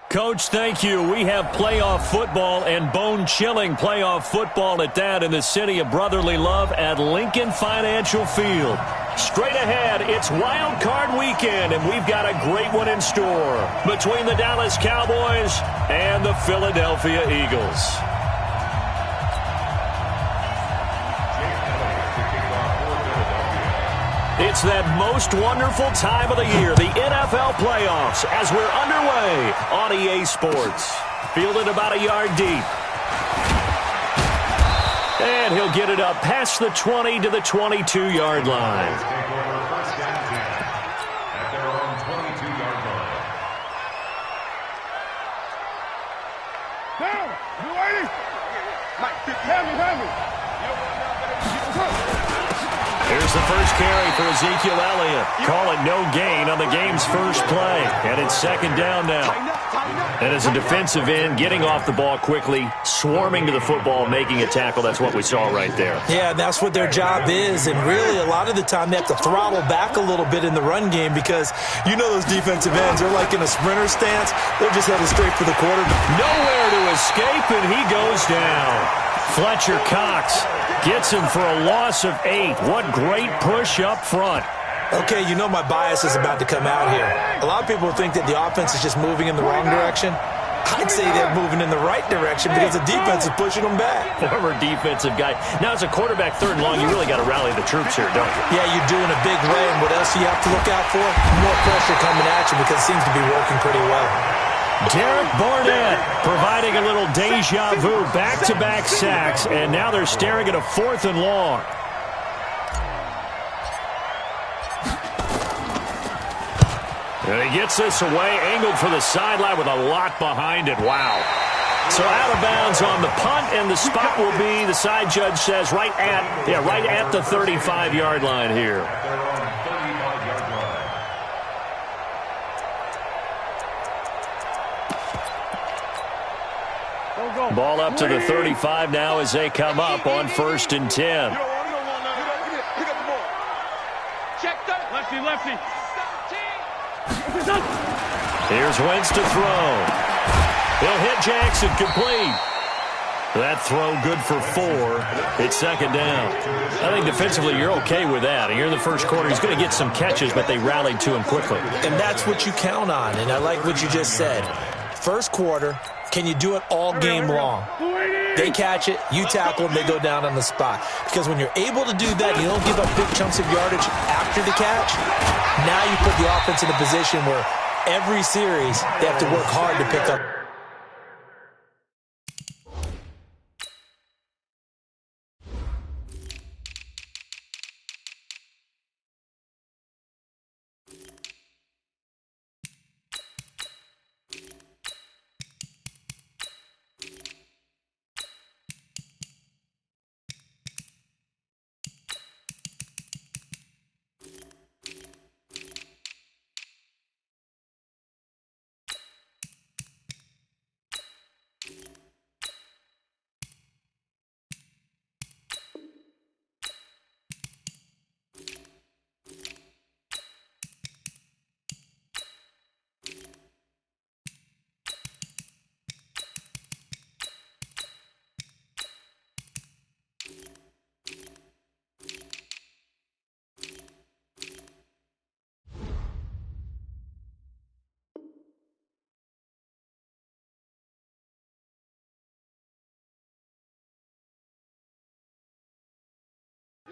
Coach, thank you. We have playoff football and bone-chilling playoff football at that in the city of brotherly love at Lincoln Financial Field. Straight ahead, it's Wild Card Weekend, and we've got a great one in store between the Dallas Cowboys and the Philadelphia Eagles. It's that most wonderful time of the year, the NFL playoffs, as we're underway on EA Sports. Fielded about a yard deep. And he'll get it up past the 20 to the 22-yard line. Down! You ready? Mike, hand me. Here's the first carry for Ezekiel Elliott. Call it no gain on the game's first play. And it's second down now. And as a defensive end, getting off the ball quickly, swarming to the football, making a tackle, that's what we saw right there. Yeah, that's what their job is. And really, a lot of the time, they have to throttle back a little bit in the run game because you know those defensive ends, they're like in a sprinter stance. They're just headed straight for the quarterback. Nowhere to escape, and he goes down. Fletcher Cox gets him for a loss of 8. What great push up front. Okay, you know my bias is about to come out here. A lot of people think that the offense is just moving in the wrong direction. I'd say they're moving in the right direction because the defense is pushing them back. Former defensive guy. Now, as a quarterback, third and long, you really got to rally the troops here, don't you? Yeah, you're doing a big play, and what else do you have to look out for? More pressure coming at you because it seems to be working pretty well. Derek Barnett providing a little deja vu, back-to-back sacks, and now they're staring at a 4th and long. And he gets this away, angled for the sideline with a lot behind it. Wow. So out of bounds on the punt, and the spot will be, the side judge says, right at the 35-yard line here. Ball up to the 35 now as they come up on 1st and 10. Lefty. Here's Wentz to throw. He'll hit Jackson, complete. That throw good for 4. It's second down. I think defensively you're okay with that. And you're in the first quarter. He's going to get some catches, but they rallied to him quickly. And that's what you count on. And I like what you just said. First quarter, can you do it all game long? They catch it, you tackle them, they go down on the spot. Because when you're able to do that, you don't give up big chunks of yardage after the catch. Now you put the offense in a position where every series they have to work hard to pick up.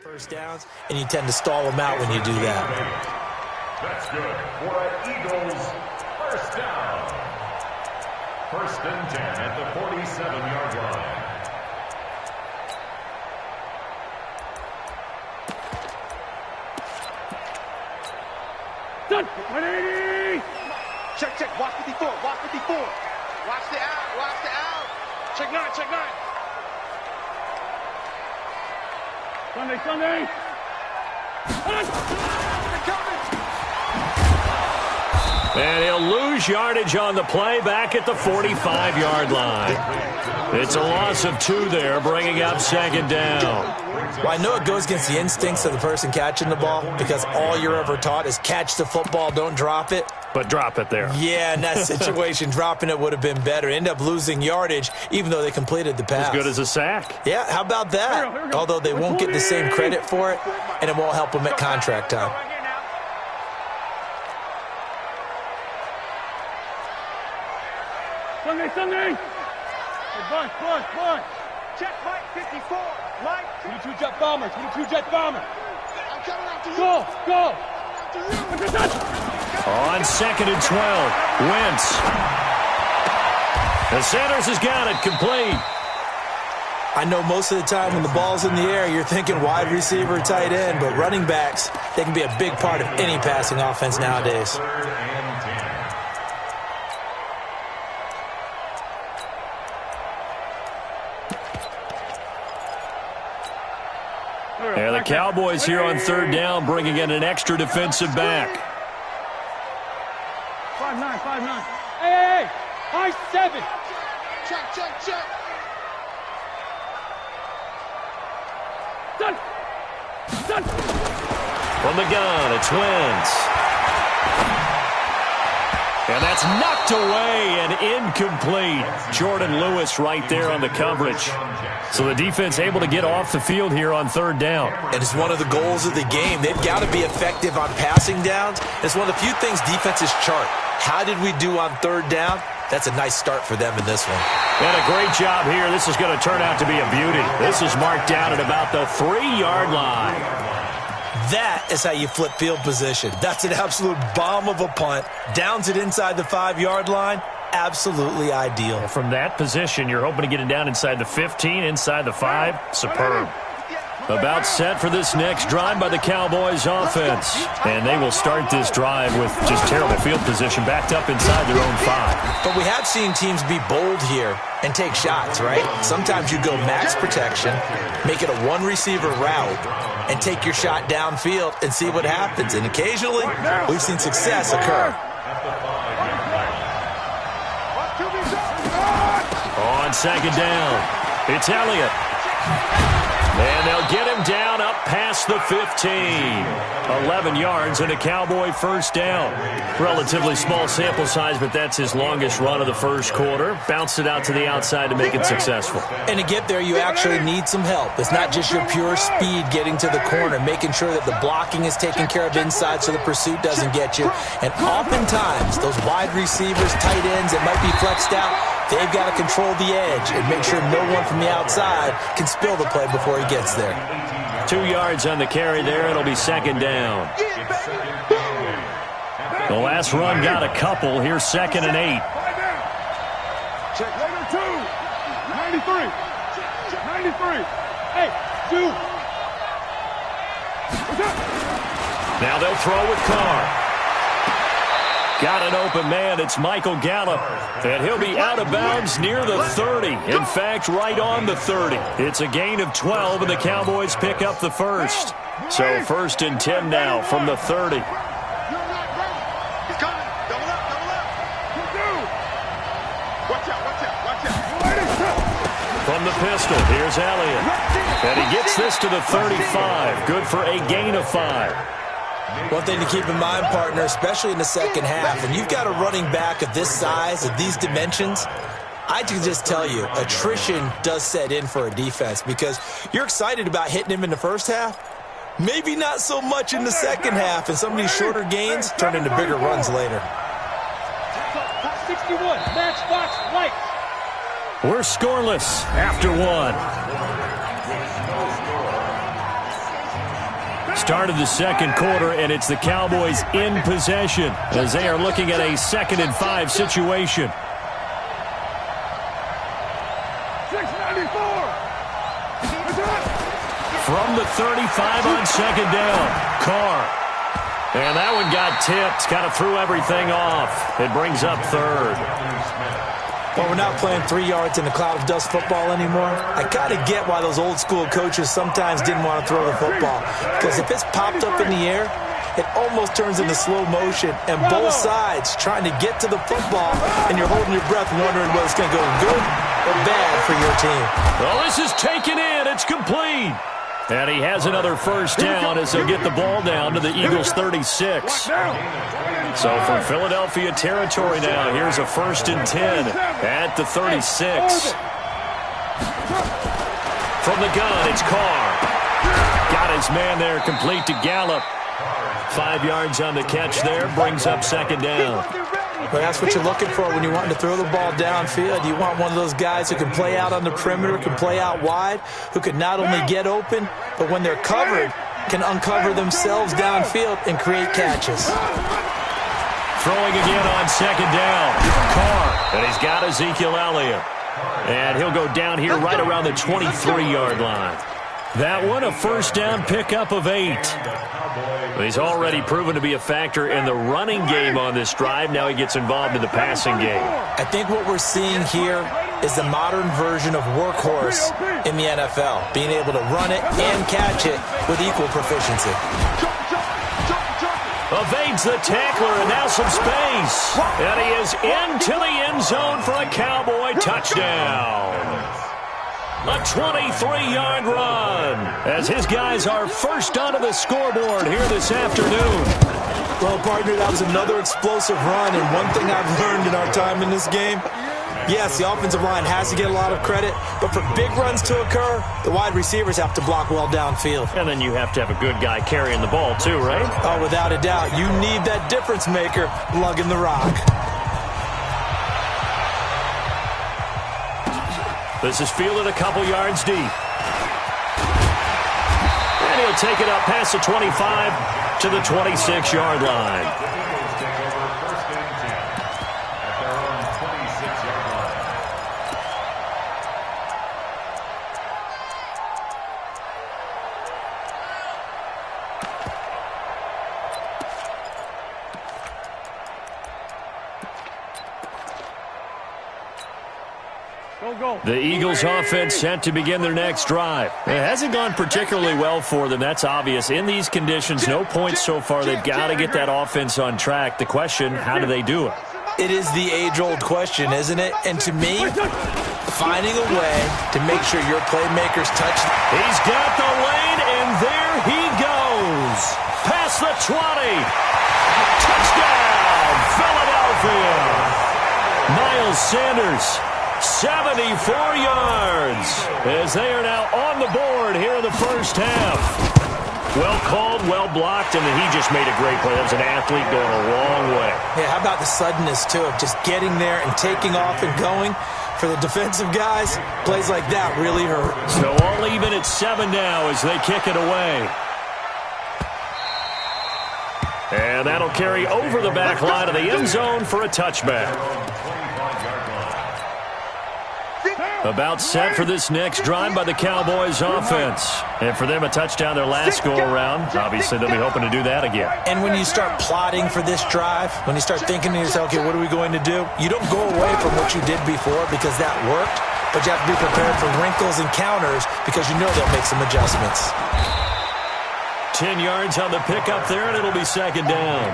First downs, and you tend to stall them out when you do that. That's good for an Eagles first down. 1st and 10 at the 47-yard line. Done. 180. Check. Watch 54. Watch the out. Check 9. Sunday. And he'll lose yardage on the play back at the 45-yard line. It's a loss of 2 there, bringing up second down. Well, I know it goes against the instincts of the person catching the ball because all you're ever taught is catch the football, don't drop it. but drop it there. Yeah, in that situation, dropping it would have been better. End up losing yardage, even though they completed the pass. As good as a sack. Yeah, how about that? Although they won't get the same credit for it, and it won't help them at contract time. Sunday. Hey, bunch. Check Mike 54. Mike. 22 jet bomber. I'm coming after you. Go. On 2nd and 12, Wentz. The Sanders has got it complete. I know most of the time when the ball's in the air, you're thinking wide receiver, tight end, but running backs, they can be a big part of any passing offense nowadays. And the Cowboys here on 3rd down, bringing in an extra defensive back. 5'9". Hey. High 7. Check. Done. From the gun, it's Wentz. And that's knocked away and incomplete. Jordan Lewis right there on the coverage. So the defense able to get off the field here on 3rd down. And it's one of the goals of the game. They've got to be effective on passing downs. It's one of the few things defenses chart. How did we do on 3rd down? That's a nice start for them in this one. And a great job here. This is going to turn out to be a beauty. This is marked down at about the 3-yard line. That is how you flip field position. That's an absolute bomb of a punt. Downs it inside the 5-yard line. Absolutely ideal. Well, from that position, you're hoping to get it down inside the 15, inside the 5. Superb. About set for this next drive by the Cowboys offense. And they will start this drive with just terrible field position, backed up inside their own 5. But we have seen teams be bold here and take shots, right? Sometimes you go max protection, make it a one-receiver route, and take your shot downfield and see what happens. And occasionally, we've seen success occur. On 2nd down, it's Elliott. And they'll get him down up past the 15. 11 yards and a Cowboy 1st down. Relatively small sample size, but that's his longest run of the 1st quarter. Bounced it out to the outside to make it successful. And to get there, you actually need some help. It's not just your pure speed getting to the corner, making sure that the blocking is taken care of inside so the pursuit doesn't get you. And oftentimes, those wide receivers, tight ends that might be flexed out, they've got to control the edge and make sure no one from the outside can spill the play before he gets there. 2 yards on the carry there. It'll be 2nd down. The last run got a couple. Here's 2nd and 8. Check later 2. 93. Hey, 2. Now they'll throw with Carr. Got an open man. It's Michael Gallup. And he'll be out of bounds near the 30. In fact, right on the 30. It's a gain of 12, and the Cowboys pick up the 1st. So 1st and 10 now from the 30. From the pistol, here's Elliott. And he gets this to the 35. Good for a gain of 5. One thing to keep in mind, partner, especially in the second half, when you've got a running back of this size, of these dimensions, I can just tell you, attrition does set in for a defense because you're excited about hitting him in the first half. Maybe not so much in the second half, and some of these shorter gains turn into bigger runs later. 61, matchbox White. We're scoreless after 1. Start of the 2nd quarter, and it's the Cowboys in possession as they are looking at a 2nd and 5 situation. 694. From the 35 on 2nd down, Carr. And that one got tipped, kind of threw everything off. It brings up 3rd. Well, we're not playing 3 yards in a cloud of dust football anymore. I kind of get why those old school coaches sometimes didn't want to throw the football. Because if it's popped up in the air, it almost turns into slow motion. And both sides trying to get to the football, and you're holding your breath wondering whether it's going to go good or bad for your team. Well, this is taken in. It's complete. And he has another first down as he'll get the ball down to the Eagles' 36. So from Philadelphia territory now, here's a 1st and 10 at the 36. From the gun, it's Carr. Got his man there, complete to Gallup. 5 yards on the catch there, brings up 2nd down. Well, that's what you're looking for when you want to throw the ball downfield. You want one of those guys who can play out on the perimeter, can play out wide, who can not only get open, but when they're covered, can uncover themselves downfield and create catches. Throwing again on 2nd down. Carr, and he's got Ezekiel Elliott. And he'll go down here right around the 23-yard line. That one, a first down pickup of 8. He's already proven to be a factor in the running game on this drive. Now he gets involved in the passing game. I think what we're seeing here is the modern version of workhorse in the NFL, being able to run it and catch it with equal proficiency. Evades the tackler, and now some space. And he is into the end zone for a Cowboy touchdown. A 23-yard run as his guys are first onto the scoreboard here this afternoon. Well, partner, that was another explosive run, and one thing I've learned in our time in this game, yes, the offensive line has to get a lot of credit, but for big runs to occur, the wide receivers have to block well downfield. And then you have to have a good guy carrying the ball too, right? Oh, without a doubt. You need that difference maker lugging the rock. This is fielded a couple yards deep. And he'll take it up past the 25 to the 26-yard line. The Eagles offense set to begin their next drive. It hasn't gone particularly well for them. That's obvious. In these conditions, no points so far. They've got to get that offense on track. The question, how do they do it? It is the age-old question, isn't it? And to me, finding a way to make sure your playmakers touch. He's got the lane, and there he goes. Past the 20. Touchdown, Philadelphia. Miles Sanders. 74 yards as they are now on the board here in the first half. Well called, well blocked, and he just made a great play. That was an athlete going a long way. Yeah, how about the suddenness, too, of just getting there and taking off and going? For the defensive guys, plays like that really hurt. So all even at 7 now as they kick it away. And that'll carry over the back line of the end zone for a touchback. About set for this next drive by the Cowboys offense. And for them, a touchdown their last go-around. Obviously, they'll be hoping to do that again. And when you start plotting for this drive, when you start thinking to yourself, okay, what are we going to do? You don't go away from what you did before because that worked, but you have to be prepared for wrinkles and counters because you know they'll make some adjustments. 10 yards on the pickup there, and it'll be 2nd down.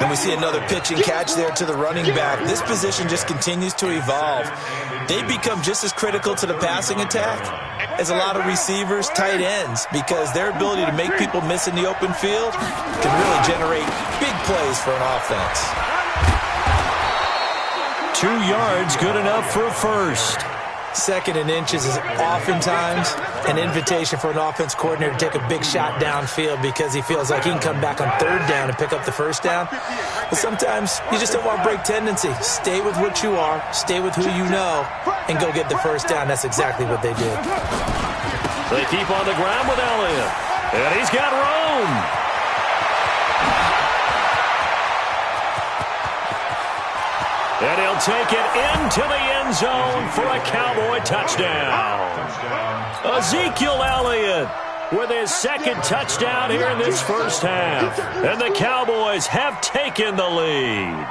And we see another pitch and catch there to the running back. This position just continues to evolve. They become just as critical to the passing attack as a lot of receivers, tight ends, because their ability to make people miss in the open field can really generate big plays for an offense. 2 yards, good enough for a first. 2nd and inches is oftentimes an invitation for an offense coordinator to take a big shot downfield because he feels like he can come back on 3rd down and pick up the first down. But sometimes you just don't want to break tendency. Stay with what you are, stay with who you know, and go get the first down. That's exactly what they did. They keep on the ground with Elliott. And he's got room. And he'll take it into the end zone for a Cowboy touchdown. Ezekiel Elliott with his 2nd touchdown here in this first half. And the Cowboys have taken the lead.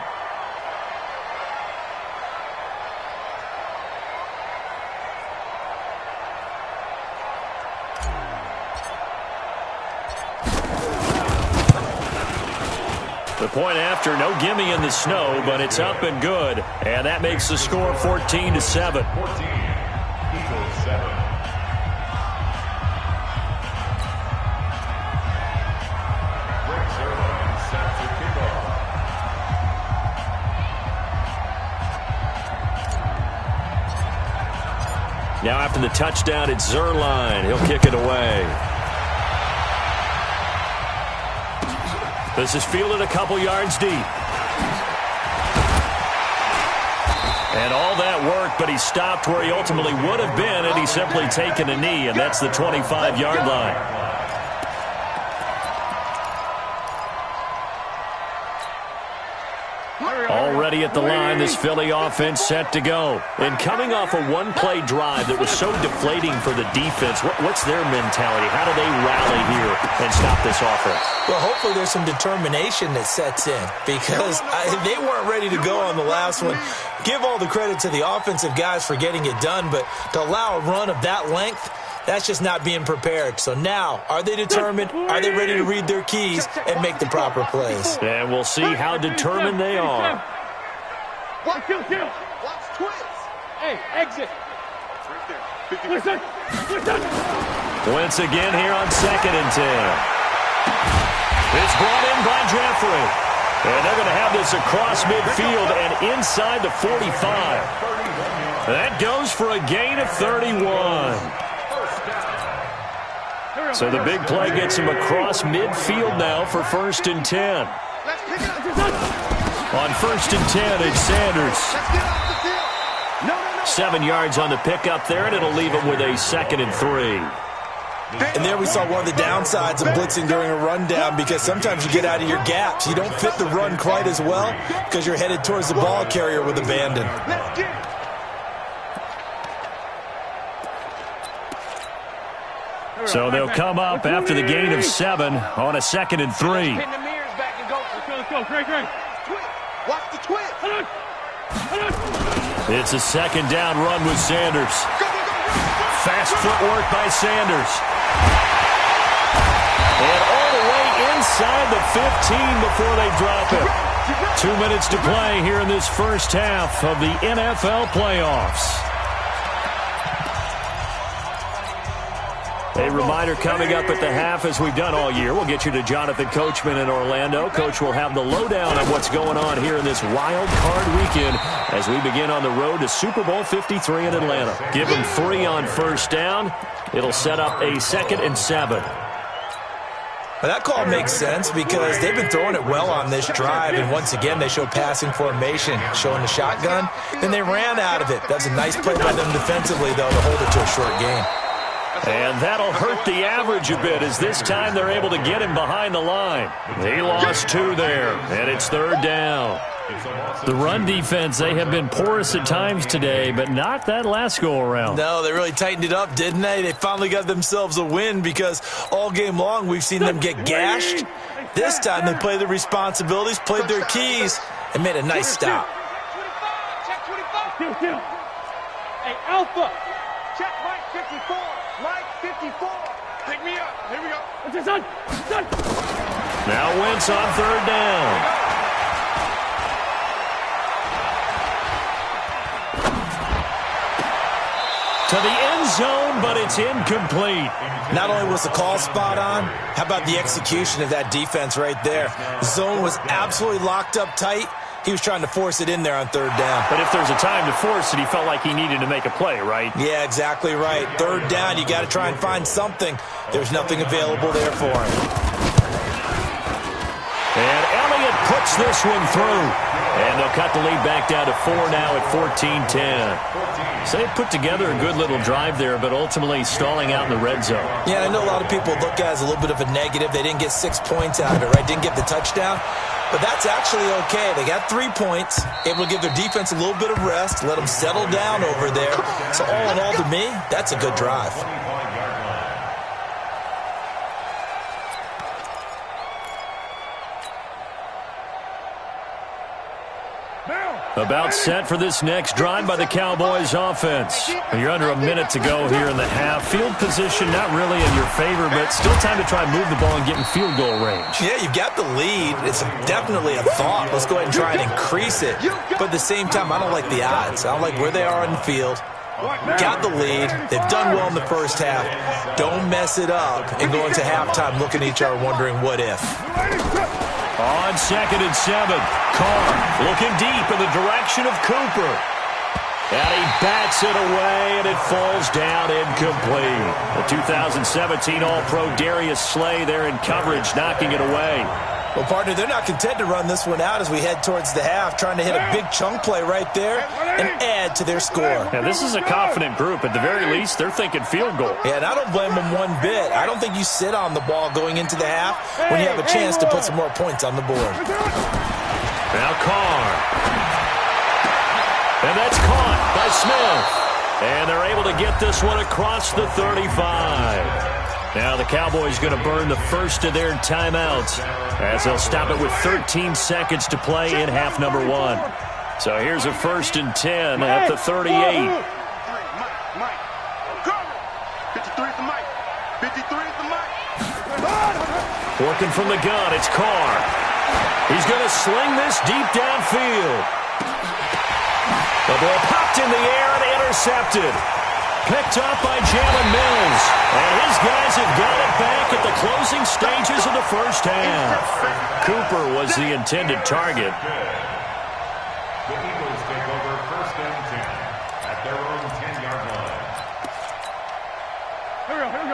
The point after, no gimme in the snow, but it's up and good. And that makes the score 14-7. Now after the touchdown, it's Zerline. He'll kick it away. This is fielded a couple yards deep. And all that work, but he stopped where he ultimately would have been, and he's simply taken a knee, and that's the 25-yard line. Already at the line, this Philly offense set to go. And coming off a one-play drive that was so deflating for the defense, what's their mentality? How do they rally here and stop this offense? Well, hopefully there's some determination that sets in because they weren't ready to go on the last one. Give all the credit to the offensive guys for getting it done, but to allow a run of that length, that's just not being prepared. So now, are they determined? Are they ready to read their keys and make the proper plays? And we'll see how determined they are. Watch twins. Hey, exit. Wentz again here on 2nd and 10. It's brought in by Jeffrey. And they're going to have this across midfield and inside the 45. That goes for a gain of 31. So the big play gets him across midfield now for 1st and 10. On 1st and 10, it's Sanders. 7 yards on the pickup there, and it'll leave him with a 2nd and 3. And there we saw one of the downsides of blitzing during a rundown because sometimes you get out of your gaps. You don't fit the run quite as well because you're headed towards the ball carrier with abandon. So they'll come up after the gain of 7 on a 2nd and 3. Let's go. Great. Watch the twins. It's a 2nd down run with Sanders. Fast footwork by Sanders. And all the way inside the 15 before they drop it. 2 minutes to play here in this first half of the NFL playoffs. A reminder coming up at the half, as we've done all year. We'll get you to Jonathan Coachman in Orlando. Coach will have the lowdown on what's going on here in this wild card weekend as we begin on the road to Super Bowl 53 in Atlanta. Give them 3 on 1st down. It'll set up a 2nd and 7. Well, that call makes sense because they've been throwing it well on this drive, and once again they show passing formation, showing the shotgun. Then they ran out of it. That's a nice play by them defensively, though, to hold it to a short game. And that'll hurt the average a bit as this time they're able to get him behind the line. He lost 2 there, and it's 3rd down. The run defense, they have been porous at times today, but not that last go-around. No, they really tightened it up, didn't they? They finally got themselves a win because all game long we've seen them get gashed. This time they played the responsibilities, played their keys, and made a nice stop. Check 25. Hey, Alpha. Check Mike 54. Mike 54. Pick me up. Here we go. What's this on? Now Wentz on 3rd down. To the end zone, but it's incomplete. Not only was the call spot on, how about the execution of that defense right there? The zone was absolutely locked up tight. He was trying to force it in there on 3rd down. But if there's a time to force it, he felt like he needed to make a play, right? Yeah, exactly right. 3rd down, you got to try and find something. There's nothing available there for him. And Elliott puts this one through. And they'll cut the lead back down to 4 now at 14-10. So they put together a good little drive there, but ultimately stalling out in the red zone. Yeah, I know a lot of people look at it as a little bit of a negative. They didn't get 6 points out of it, right? Didn't get the touchdown. But that's actually okay. They got 3 points, able to give their defense a little bit of rest, let them settle down over there. So all in all, to me, that's a good drive. About set for this next drive by the Cowboys offense. You're under a minute to go here in the half. Field position not really in your favor, but still time to try and move the ball and get in field goal range. Yeah, you've got the lead. It's definitely a thought. Let's go ahead and try and increase it. But at the same time, I don't like the odds. I don't like where they are in the field. Got the lead. They've done well in the first half. Don't mess it up and go into halftime looking at each other wondering what if. On 2nd and 7, Carr looking deep in the direction of Cooper. And he bats it away, and it falls down incomplete. The 2017 All-Pro Darius Slay there in coverage, knocking it away. Well, partner, they're not content to run this one out as we head towards the half, trying to hit a big chunk play right there and add to their score. Yeah, this is a confident group. At the very least, they're thinking field goal. Yeah, and I don't blame them one bit. I don't think you sit on the ball going into the half when you have a chance to put some more points on the board. Now Carr. And that's caught by Smith. And they're able to get this one across the 35. Now the Cowboys going to burn the first of their timeouts as they'll stop it with 13 seconds to play in half number 1. So here's a 1st and 10 at the 38. Mike. 53 is the Mike. 53 is the Mike. Working from the gun, it's Carr. He's going to sling this deep downfield. The ball popped in the air and intercepted. Picked up by Jalen Mills. And his guys have got it back at the closing stages of the first half. Cooper was the intended target. The Eagles take over 1st and 10 at their own 10-yard line.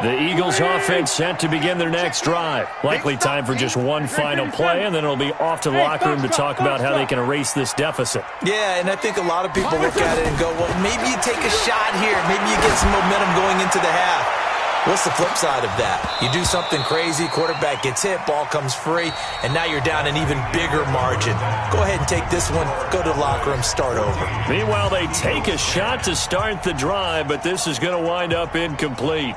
The Eagles offense set to begin their next drive. Likely time for just one final play, and then it'll be off to the locker room to talk about how they can erase this deficit. Yeah, and I think a lot of people look at it and go, well, maybe you take a shot here. Maybe you get some momentum going into the half. What's the flip side of that? You do something crazy, quarterback gets hit, ball comes free, and now you're down an even bigger margin. Go ahead and take this one, go to the locker room, start over. Meanwhile, they take a shot to start the drive, but this is going to wind up incomplete.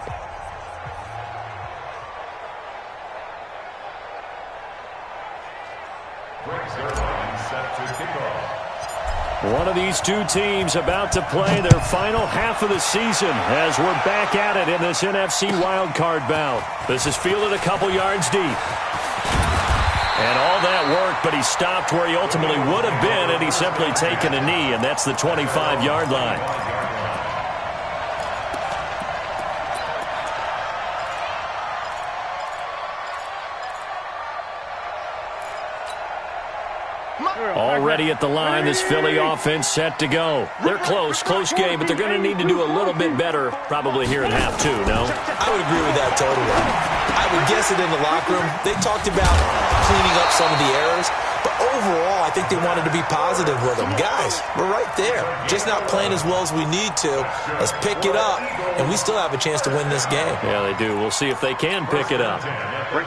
One of these two teams about to play their final half of the season as we're back at it in this NFC wildcard bout. This is fielded a couple yards deep. And all that work, but he stopped where he ultimately would have been, and he's simply taken a knee, and that's the 25-yard line. Already at the line, this Philly offense set to go. They're close game, but they're going to need to do a little bit better probably here in half 2, no? I would agree with that totally. I would guess it in the locker room. They talked about cleaning up some of the errors, but overall, I think they wanted to be positive with them. Guys, we're right there. Just not playing as well as we need to. Let's pick it up, and we still have a chance to win this game. Yeah, they do. We'll see if they can pick it up. Let's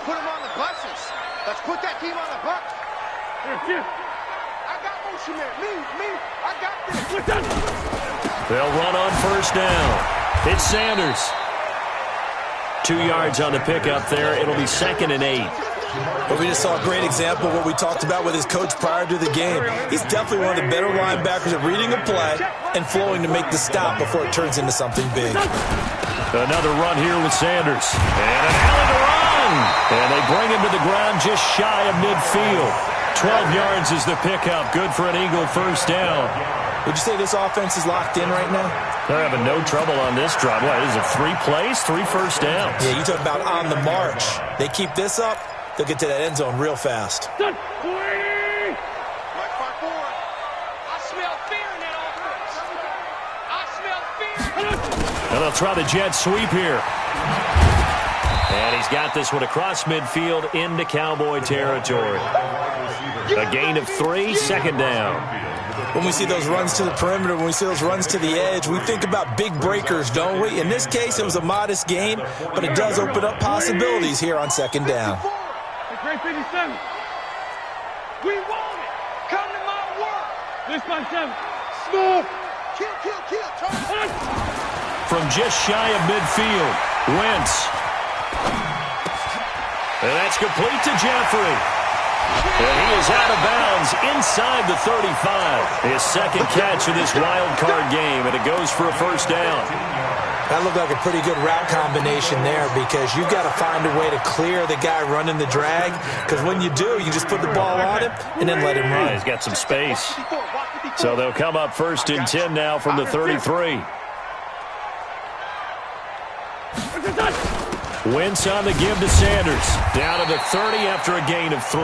put them on the buses. Let's put that team on the bus. I got motion there. Me. I got this. They'll run on first down. It's Sanders. 2 yards on the pickup there. It'll be 2nd and 8. But we just saw a great example of what we talked about with his coach prior to the game. He's definitely one of the better linebackers at reading a play and flowing to make the stop before it turns into something big. Another run here with Sanders. And an alley to run. And they bring him to the ground just shy of midfield. 12 yards is the pickup. Good for an Eagle first down. Would you say this offense is locked in right now? They're having no trouble on this drive. What, is it 3 plays, 3 first downs? Yeah, you talk about on the march. They keep this up, they'll get to that end zone real fast. Mike 5-4. I smell fear now. I smell fear. And they'll try the jet sweep here. And he's got this one across midfield into Cowboy territory. A gain of 3, 2nd down. When we see those runs to the perimeter, when we see those runs to the edge, we think about big breakers, don't we? In this case, it was a modest gain, but it does open up possibilities here on 2nd down. We want it. Come to my work. This by 7. Smooth. Kill. From just shy of midfield, Wentz. And that's complete to Jeffrey. And he is out of bounds inside the 35. His 2nd catch of this wild card game, and it goes for a first down. That looked like a pretty good route combination there because you've got to find a way to clear the guy running the drag, because when you do, you just put the ball on him and then let him run. Yeah, he's got some space. So they'll come up 1st and 10 now from the 33. Wentz on the give to Sanders. Down to the 30 after a gain of 3.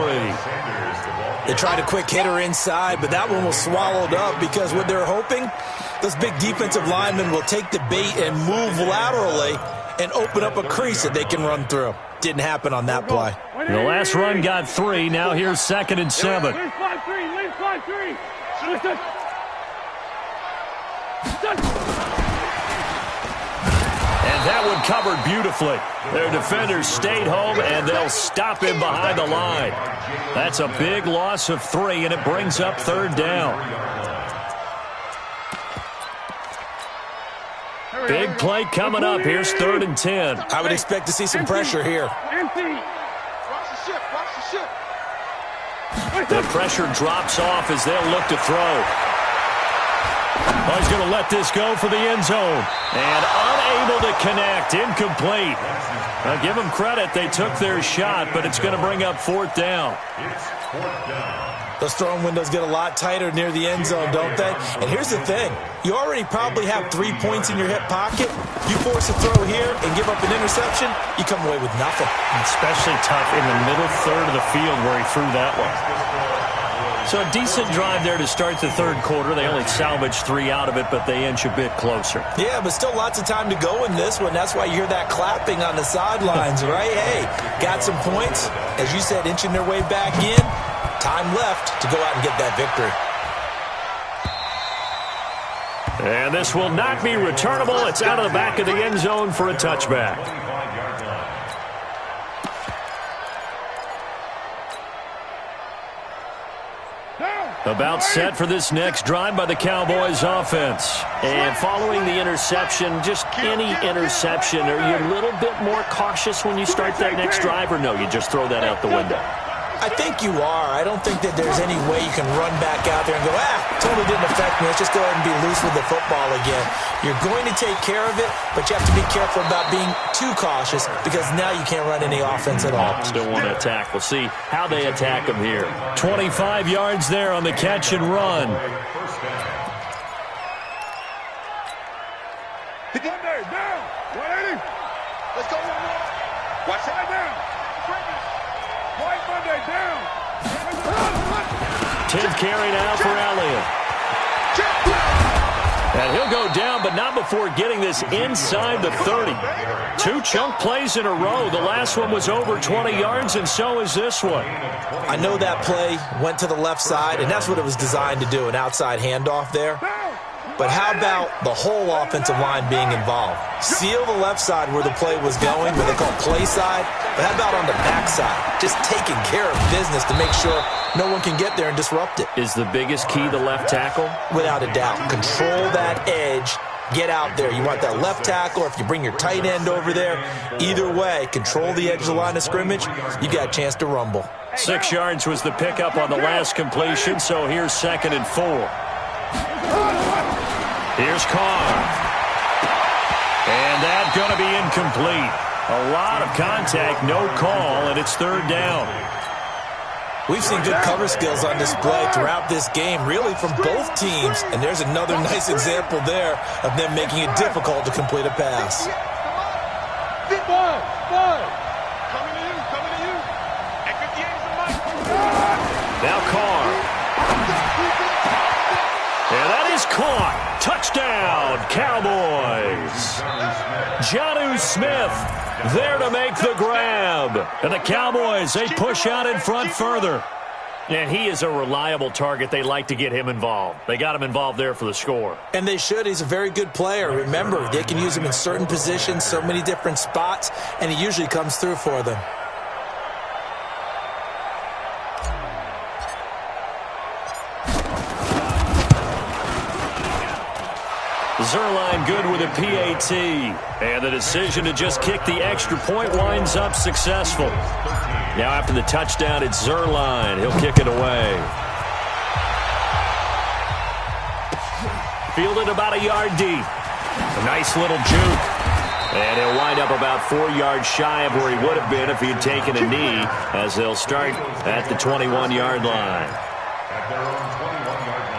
They tried a quick hitter inside, but that one was swallowed up because what they're hoping, those big defensive linemen will take the bait and move laterally and open up a crease that they can run through. Didn't happen on that play. The last run got 3. Now here's 2nd and 7. Lane slide 3. Lane slide 3. And that one covered beautifully. Their defenders stayed home, and they'll stop him behind the line. That's a big loss of 3, and it brings up 3rd down. Big play coming up. Here's 3rd and 10. I would expect to see some pressure here. The pressure drops off as they'll look to throw. Oh, he's going to let this go for the end zone. And unable to connect. Incomplete. Now, give them credit. They took their shot, but it's going to bring up 4th down. It's 4th down. Those throwing windows get a lot tighter near the end zone, don't they? And here's the thing. You already probably have 3 points in your hip pocket. You force a throw here and give up an interception, you come away with nothing. Especially tough in the middle third of the field where he threw that one. So a decent drive there to start the 3rd quarter. They only salvaged 3 out of it, but they inch a bit closer. Yeah, but still lots of time to go in this one. That's why you hear that clapping on the sidelines, right? Hey, got some points. As you said, inching their way back in. Time left to go out and get that victory. And this will not be returnable. It's out of the back of the end zone for a touchback. About set for this next drive by the Cowboys offense. And following the interception, just any interception, are you a little bit more cautious when you start that next drive, or no, you just throw that out the window? I think you are. I don't think that there's any way you can run back out there and go, totally didn't affect me. Let's just go ahead and be loose with the football again. You're going to take care of it, but you have to be careful about being too cautious because now you can't run any offense at all. Still want to attack. We'll see how they attack them here. 25 yards there on the catch and run. Monday, down. 180. Let's go. Watch side down. White Monday, down. 10th carry now for Elliott. And he'll go down, but not before getting this inside the 30. 2 chunk plays in a row. The last one was over 20 yards, and so is this one. I know that play went to the left side, and that's what it was designed to do, an outside handoff there. But how about the whole offensive line being involved? Seal the left side where the play was going, what they call play side. But how about on the back side? Just taking care of business to make sure no one can get there and disrupt it. Is the biggest key the left tackle? Without a doubt. Control that edge. Get out there. You want that left tackle, or if you bring your tight end over there, either way, control the edge of the line of scrimmage, you got a chance to rumble. 6 yards was the pickup on the last completion, so here's 2nd and 4. Here's Carr. And that's going to be incomplete. A lot of contact, no call, and it's 3rd down. We've seen good cover skills on display throughout this game, really from both teams. And there's another nice example there of them making it difficult to complete a pass. Now Carr. And that is caught. Touchdown, Cowboys. Jonnu Smith there to make the grab. And the Cowboys, they push out in front further. And he is a reliable target. They like to get him involved. They got him involved there for the score. And they should. He's a very good player. Remember, they can use him in certain positions, so many different spots, and he usually comes through for them. Zuerlein good with a PAT. And the decision to just kick the extra point winds up successful. Now after the touchdown, it's Zuerlein. He'll kick it away. Fielded about a yard deep. A nice little juke. And he'll wind up about 4 yards shy of where he would have been if he had taken a knee, as they'll start at the 21-yard line. At their own 21-yard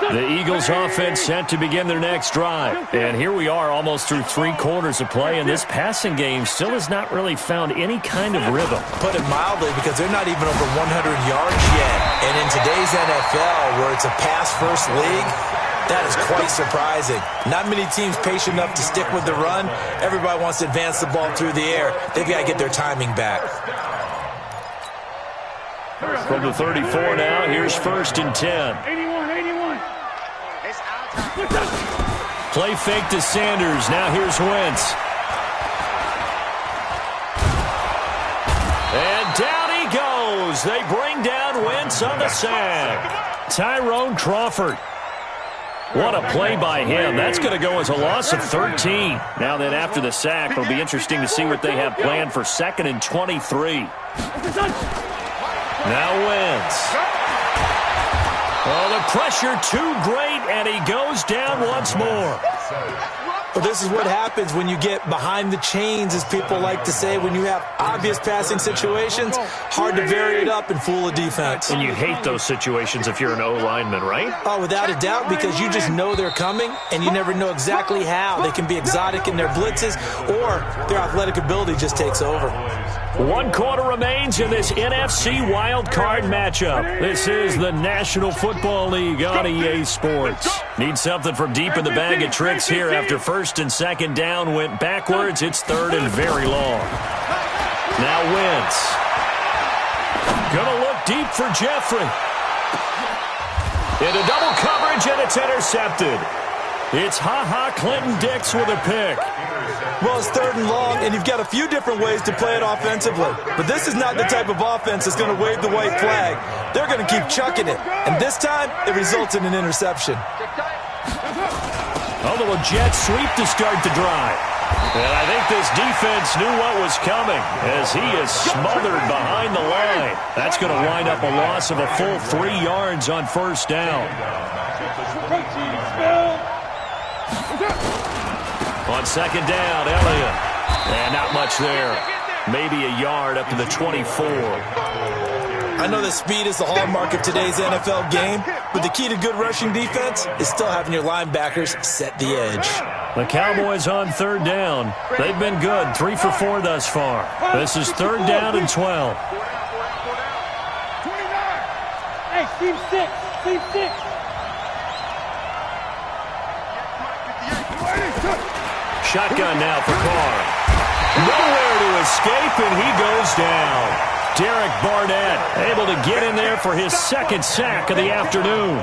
line. The Eagles offense set to begin their next drive. And here we are almost through 3 quarters of play, and this passing game still has not really found any kind of rhythm. Put it mildly, because they're not even over 100 yards yet. And in today's NFL, where it's a pass-first league, that is quite surprising. Not many teams patient enough to stick with the run. Everybody wants to advance the ball through the air. They've got to get their timing back. From the 34 now, here's 1st and 10. 81. Play fake to Sanders. Now here's Wentz. And down he goes. They bring down Wentz on the sack. Tyrone Crawford. What a play by him. That's going to go as a loss of 13. Now then, after the sack, it'll be interesting to see what they have planned for 2nd and 23. Now Wentz. Oh, the pressure too great, and he goes down once more. Well, this is what happens when you get behind the chains, as people like to say. When you have obvious passing situations, hard to vary it up and fool a defense. And you hate those situations if you're an O-lineman, right? Oh, without a doubt, because you just know they're coming, and you never know exactly how. They can be exotic in their blitzes, or their athletic ability just takes over. 1 quarter remains in this NFC wildcard matchup. This is the National Football League on EA Sports. Need something from deep in the bag of tricks here after 1st and 2nd down went backwards. It's 3rd and very long. Now Wentz. Gonna look deep for Jeffrey. Into double coverage, and it's intercepted. It's Clinton-Dix with a pick. Well, it's 3rd and long, and you've got a few different ways to play it offensively. But this is not the type of offense that's going to wave the white flag. They're going to keep chucking it. And this time, it results in an interception. A little jet sweep to start the drive. And I think this defense knew what was coming as he is smothered behind the line. That's going to wind up a loss of a full 3 yards on 1st down. On 2nd down, Elliott. And not much there. Maybe a yard up to the 24. I know that speed is the hallmark of today's NFL game, but the key to good rushing defense is still having your linebackers set the edge. The Cowboys on 3rd down. They've been good, 3 for 4 thus far. This is 3rd down and 12. 29. Hey, Steve 6. Steve 6. Shotgun now for Carr. Nowhere to escape, and he goes down. Derek Barnett able to get in there for his 2nd sack of the afternoon.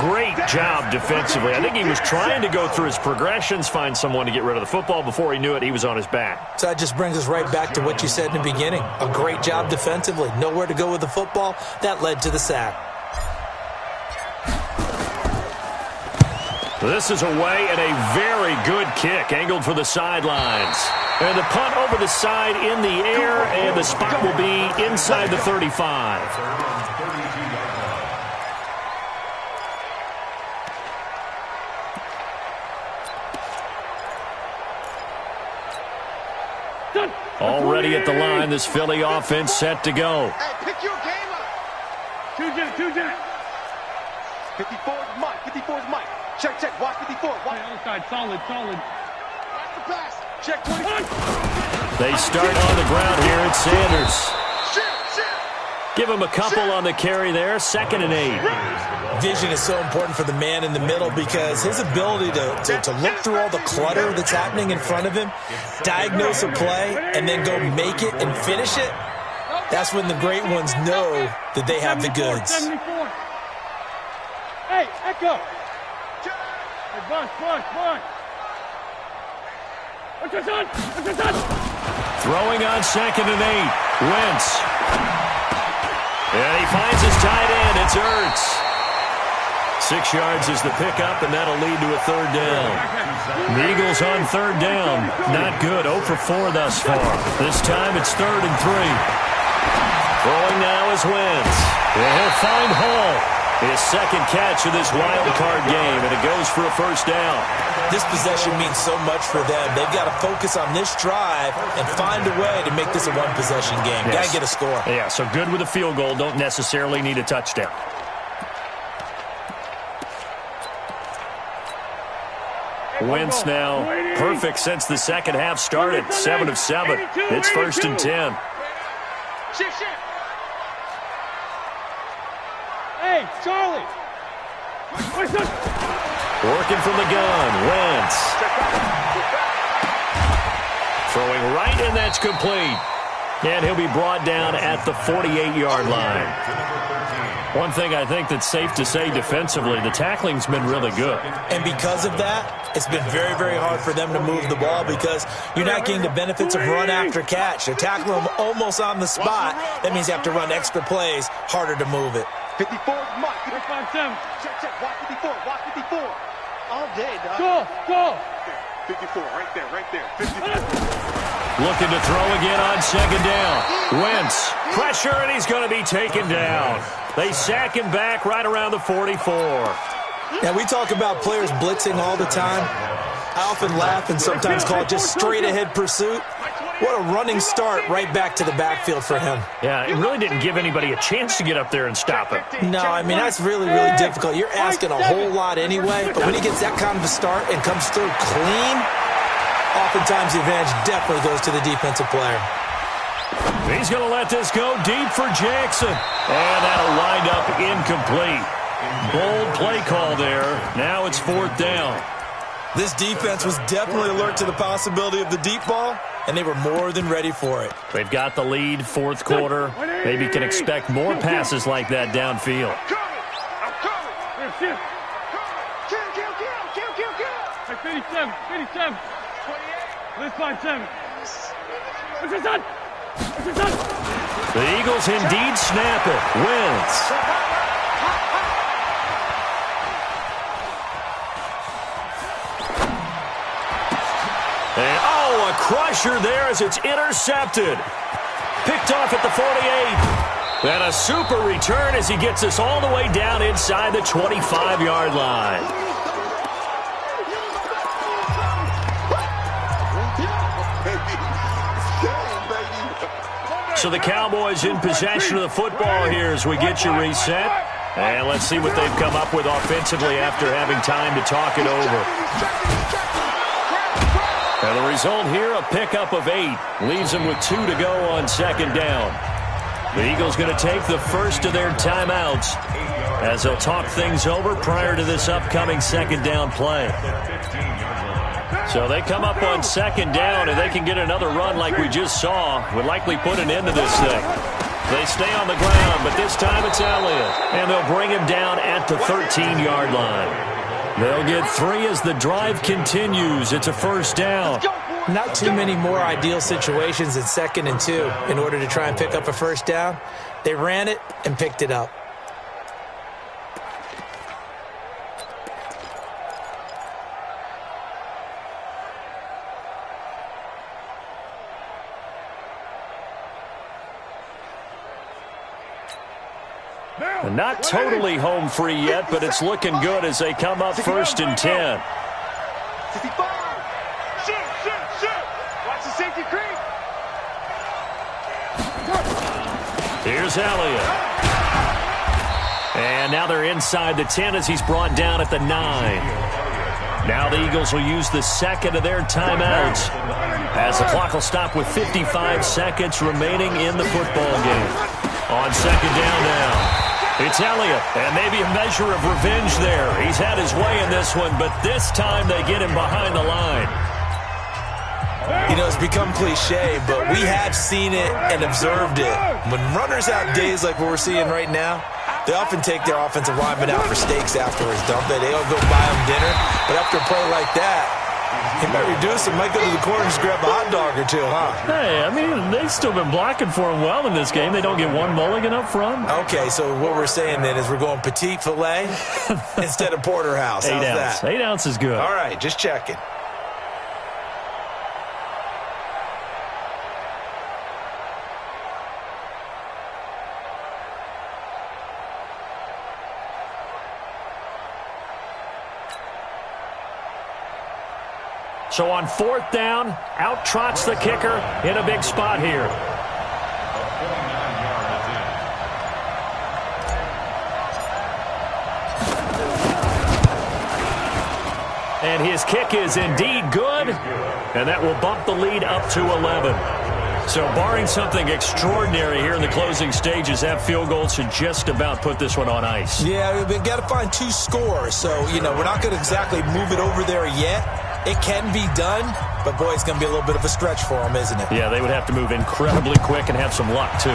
Great job defensively. I think he was trying to go through his progressions, find someone to get rid of the football. Before he knew it, he was on his back. So that just brings us right back to what you said in the beginning. A great job defensively. Nowhere to go with the football. That led to the sack. This is away, and a very good kick angled for the sidelines. And the punt over the side in the air, and the spot will be inside the 35. Already at the line, this Philly offense set to go. Hey, pick your game up. 2 Jet. 54 is Mike. 54 is Mike. Check. Watch 54. Watch. Other side. Solid. Watch the pass. Check 21. They start on the ground here at Sanders. Shit. Give him a couple on the carry there. 2nd and 8. Vision is so important for the man in the middle because his ability to look through all the clutter that's happening in front of him, diagnose a play, and then go make it and finish it, that's when the great ones know that they have the goods. 74. Hey, Echo. Hey, Bush. What's your son? Throwing on 2nd and 8. Wentz. And he finds his tight end. It's Ertz. 6 yards is the pickup, and that'll lead to a 3rd down. The Eagles on 3rd down. Not good. 0 for 4 thus far. This time it's 3rd and 3. Throwing now is Wentz. And he'll find Hall. His 2nd catch of this wild card game, and it goes for a 1st down. This possession means so much for them. They've got to focus on this drive and find a way to make this a one-possession game. Yes. Got to get a score. Yeah, so good with a field goal. Don't necessarily need a touchdown. Wentz now perfect since the second half started. 7 of 7. It's 1st and 10. Shit. Hey, Charlie. Working from the gun. Wentz. Throwing right, and that's complete. And he'll be brought down at the 48-yard line. One thing I think that's safe to say defensively, the tackling's been really good. And because of that, it's been very, very hard for them to move the ball because you're not getting the benefits of run after catch. They're tackling them almost on the spot. That means you have to run extra plays, harder to move it. 54 is Mike. 55-7. Check. Watch 54. Watch 54. All day, dog. Go. 54, right there. 54. Looking to throw again on second down. Wentz, pressure, and he's going to be taken down. They sack him back right around the 44. Now, we talk about players blitzing all the time. I often laugh and sometimes call it just straight-ahead pursuit. What a running start right back to the backfield for him. Yeah, it really didn't give anybody a chance to get up there and stop him. No, I mean, that's really, really difficult. You're asking a whole lot anyway, but when he gets that kind of a start and comes through clean, oftentimes the advantage definitely goes to the defensive player. He's going to let this go deep for Jackson. And that'll wind up incomplete. Bold play call there. Now it's 4th down. This defense was definitely alert to the possibility of the deep ball, and they were more than ready for it. They've got the lead, 4th quarter. Maybe can expect more passes like that downfield. I'm coming. Kill. 57. 28. Let's find 7. What's your son? The Eagles indeed snap it. Wentz. And, a crusher there as it's intercepted. Picked off at the 48. And a super return as he gets us all the way down inside the 25-yard line. So the Cowboys in possession of the football here as we get you reset. And let's see what they've come up with offensively after having time to talk it over. And the result here, a pickup of 8. Leaves them with 2 to go on second down. The Eagles going to take the first of their timeouts as they'll talk things over prior to this upcoming second down play. So they come up on second down, and they can get another run like we just saw. Would likely put an end to this thing. They stay on the ground, but this time it's Elliott. And they'll bring him down at the 13-yard line. They'll get 3 as the drive continues. It's a first down. Not too many more ideal situations in 2nd and 2 in order to try and pick up a first down. They ran it and picked it up. Not totally home free yet, but it's looking good as they come up 1st and 10. 65. Shoot. Watch the safety creep. Here's Elliott. And now they're inside the 10 as he's brought down at the 9. Now the Eagles will use the second of their timeouts as the clock will stop with 55 seconds remaining in the football game. On second down now. It's Elliott, and maybe a measure of revenge there. He's had his way in this one, but this time they get him behind the line. You know, it's become cliche, but we have seen it and observed it. When runners have days like what we're seeing right now, they often take their offensive linemen out for steaks afterwards, don't they? They all go buy them dinner, but after a play like that, he might reduce it, might go to the corner and just grab a hot dog or two, huh? Hey, I mean, they've still been blocking for him well in this game. They don't get one mulligan up front. Okay, so what we're saying then is we're going petite filet instead of porterhouse. How's 8 ounce. that? 8 ounce is good. All right, just checking. So on 4th down, out trots the kicker in a big spot here. And his kick is indeed good, and that will bump the lead up to 11. So barring something extraordinary here in the closing stages, that field goal should just about put this one on ice. Yeah, we've got to find 2 scores. So, we're not going to exactly move it over there yet. It can be done, but, boy, it's going to be a little bit of a stretch for them, isn't it? Yeah, they would have to move incredibly quick and have some luck, too.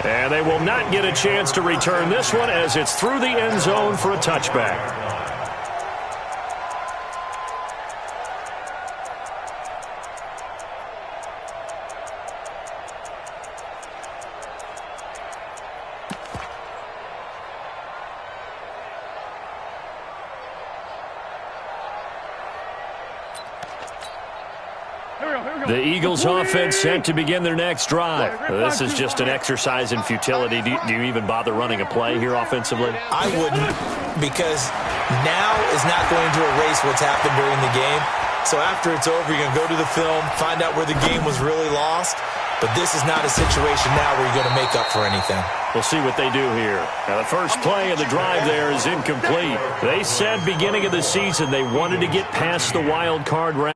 And they will not get a chance to return this one as it's through the end zone for a touchback. The Eagles offense set to begin their next drive. This is just an exercise in futility. Do you even bother running a play here offensively? I wouldn't, because now is not going to erase what's happened during the game. So after it's over, you're going to go to the film, find out where the game was really lost. But this is not a situation now where you're going to make up for anything. We'll see what they do here. Now, the first play of the drive there is incomplete. They said beginning of the season they wanted to get past the wild card round.